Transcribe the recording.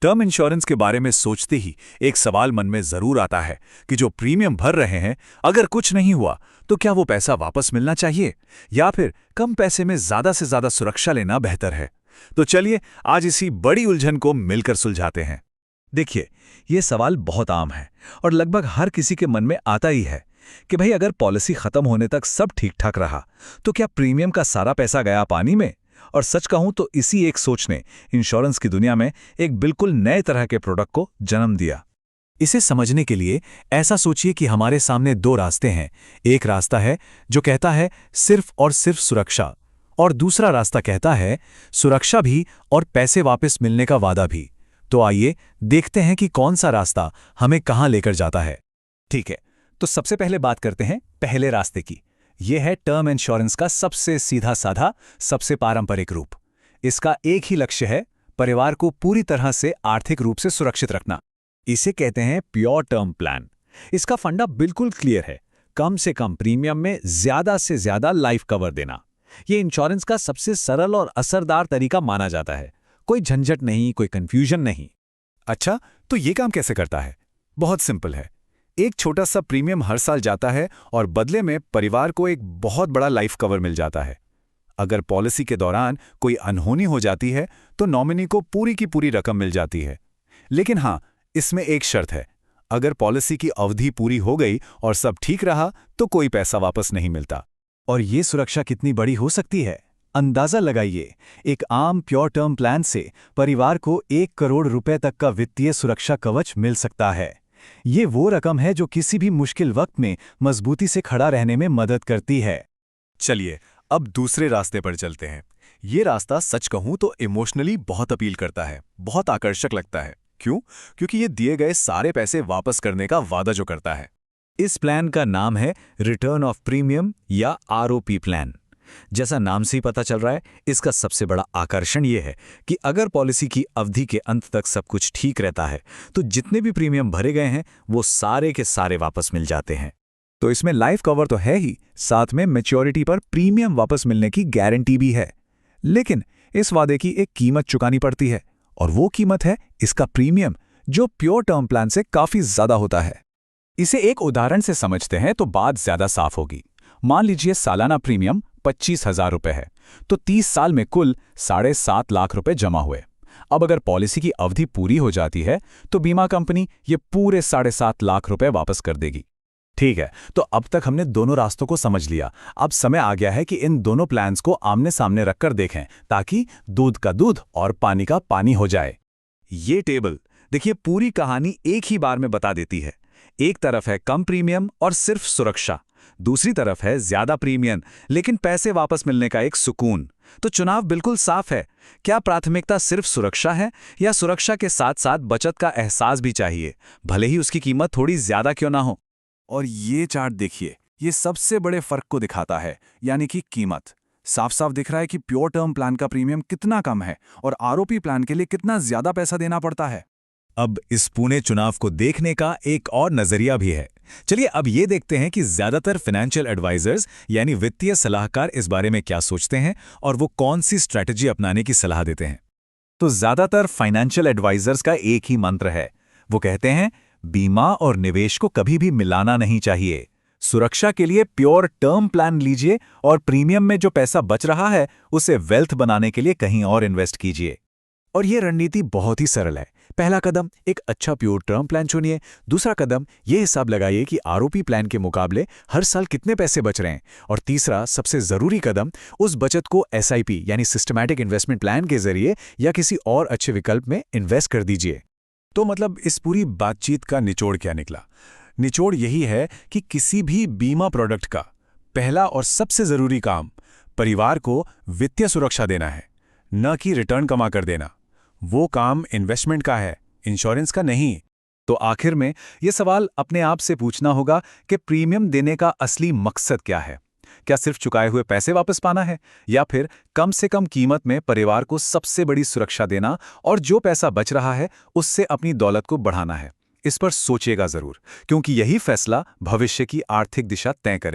Term insurance के बारे में सोचते ही एक सवाल मन में जरूर आता है कि जो प्रीमियम भर रहे हैं, अगर कुछ नहीं हुआ तो क्या वो पैसा वापस मिलना चाहिए या फिर कम पैसे में ज्यादा से ज्यादा सुरक्षा लेना बेहतर है। तो चलिए आज इसी बड़ी उलझन को मिलकर सुलझाते हैं। देखिए, ये सवाल बहुत आम है और लगभग हर किसी के मन में आता ही है कि भाई अगर पॉलिसी खत्म होने तक सब ठीक ठाक रहा तो क्या प्रीमियम का सारा पैसा गया पानी में। और सच कहूं तो इसी एक सोच ने इंश्योरेंस की दुनिया में एक बिल्कुल नए तरह के प्रोडक्ट को जन्म दिया। इसे समझने के लिए ऐसा सोचिए कि हमारे सामने दो रास्ते हैं। एक रास्ता है जो कहता है सिर्फ और सिर्फ सुरक्षा, और दूसरा रास्ता कहता है सुरक्षा भी और पैसे वापस मिलने का वादा भी। तो आइए देखते हैं कि कौन सा रास्ता हमें कहां लेकर जाता है। ठीक है, तो सबसे पहले बात करते हैं पहले रास्ते की। यह है टर्म इंश्योरेंस का सबसे सीधा साधा, सबसे पारंपरिक रूप। इसका एक ही लक्ष्य है, परिवार को पूरी तरह से आर्थिक रूप से सुरक्षित रखना। इसे कहते हैं प्योर टर्म प्लान। इसका फंडा बिल्कुल क्लियर है, कम से कम प्रीमियम में ज्यादा से ज्यादा लाइफ कवर देना। यह इंश्योरेंस का सबसे सरल और असरदार तरीका माना जाता है। कोई झंझट नहीं, कोई कंफ्यूजन नहीं। अच्छा, तो ये काम कैसे करता है? बहुत सिंपल है। एक छोटा सा प्रीमियम हर साल जाता है और बदले में परिवार को एक बहुत बड़ा लाइफ कवर मिल जाता है। अगर पॉलिसी के दौरान कोई अनहोनी हो जाती है तो नॉमिनी को पूरी की पूरी रकम मिल जाती है। लेकिन हाँ, इसमें एक शर्त है, अगर पॉलिसी की अवधि पूरी हो गई और सब ठीक रहा तो कोई पैसा वापस नहीं मिलता। और ये सुरक्षा कितनी बड़ी हो सकती है, अंदाजा लगाइए। एक आम प्योर टर्म प्लान से परिवार को 1 करोड़ रुपए तक का वित्तीय सुरक्षा कवच मिल सकता है। ये वो रकम है जो किसी भी मुश्किल वक्त में मजबूती से खड़ा रहने में मदद करती है। चलिए अब दूसरे रास्ते पर चलते हैं। ये रास्ता सच कहूं तो इमोशनली बहुत अपील करता है, बहुत आकर्षक लगता है। क्यों? क्योंकि ये दिए गए सारे पैसे वापस करने का वादा जो करता है। इस प्लान का नाम है रिटर्न ऑफ प्रीमियम या आरओपी प्लान। जैसा नाम से ही पता चल रहा है, इसका सबसे बड़ा आकर्षण यह है कि अगर पॉलिसी की अवधि के अंत तक सब कुछ ठीक रहता है तो जितने भी प्रीमियम भरे गए हैं वो सारे के सारे वापस मिल जाते हैं। तो इसमें लाइफ कवर तो है ही, साथ में मैच्योरिटी पर प्रीमियम वापस मिलने की गारंटी भी है। लेकिन इस वादे की एक कीमत चुकानी पड़ती है, और वो कीमत है इसका प्रीमियम, जो प्योर टर्म प्लान से काफी ज्यादा होता है। इसे एक उदाहरण से समझते हैं तो बात ज्यादा साफ होगी। मान लीजिए सालाना प्रीमियम 25,000 रुपए है, तो 30 साल में कुल 7.5 लाख रुपए जमा हुए। अब अगर पॉलिसी की अवधि पूरी हो जाती है तो बीमा कंपनी ये पूरे 7.5 लाख रुपए वापस कर देगी। ठीक है, तो अब तक हमने दोनों रास्तों को समझ लिया। अब समय आ गया है कि इन दोनों प्लान्स को आमने सामने रखकर देखें, ताकि दूध का दूध और पानी का पानी हो जाए। ये टेबल देखिए, पूरी कहानी एक ही बार में बता देती है। एक तरफ है कम प्रीमियम और सिर्फ सुरक्षा, दूसरी तरफ है ज्यादा प्रीमियम लेकिन पैसे वापस मिलने का एक सुकून। तो चुनाव बिल्कुल साफ है। क्या प्राथमिकता सिर्फ सुरक्षा है या सुरक्षा के साथ साथ बचत का एहसास भी चाहिए, भले ही उसकी कीमत थोड़ी ज्यादा क्यों ना हो। और ये चार्ट देखिए, ये सबसे बड़े फर्क को दिखाता है, यानी कि कीमत। साफ साफ दिख रहा है कि प्योर टर्म प्लान का प्रीमियम कितना कम है और आरओपी प्लान के लिए कितना ज्यादा पैसा देना पड़ता है। अब इस पुणे चुनाव को देखने का एक और नजरिया भी है। चलिए अब ये देखते हैं कि ज्यादातर फाइनेंशियल एडवाइजर्स यानी वित्तीय सलाहकार इस बारे में क्या सोचते हैं और वो कौन सी स्ट्रैटेजी अपनाने की सलाह देते हैं। तो ज्यादातर फाइनेंशियल एडवाइजर्स का एक ही मंत्र है। वो कहते हैं बीमा और निवेश को कभी भी मिलाना नहीं चाहिए। सुरक्षा के लिए प्योर टर्म प्लान लीजिए और प्रीमियम में जो पैसा बच रहा है उसे वेल्थ बनाने के लिए कहीं और इन्वेस्ट कीजिए। और यह रणनीति बहुत ही सरल है। पहला कदम एक अच्छा प्योर टर्म प्लान चुनिए। दूसरा कदम यह हिसाब लगाइए कि आरओपी प्लान के मुकाबले हर साल कितने पैसे बच रहे हैं। और तीसरा सबसे जरूरी कदम, उस बचत को एसआईपी यानी सिस्टमैटिक इन्वेस्टमेंट प्लान के जरिए या किसी और अच्छे विकल्प में इन्वेस्ट कर दीजिए। तो मतलब इस पूरी बातचीत का निचोड़ क्या निकला? निचोड़ यही है कि किसी भी बीमा प्रोडक्ट का पहला और सबसे जरूरी काम परिवार को वित्तीय सुरक्षा देना है, न कि रिटर्न कमा कर देना। वो काम इन्वेस्टमेंट का है, इंश्योरेंस का नहीं। तो आखिर में यह सवाल अपने आप से पूछना होगा कि प्रीमियम देने का असली मकसद क्या है। क्या सिर्फ चुकाए हुए पैसे वापस पाना है, या फिर कम से कम कीमत में परिवार को सबसे बड़ी सुरक्षा देना और जो पैसा बच रहा है उससे अपनी दौलत को बढ़ाना है। इस पर सोचिएगा जरूर, क्योंकि यही फैसला भविष्य की आर्थिक दिशा तय करेगा।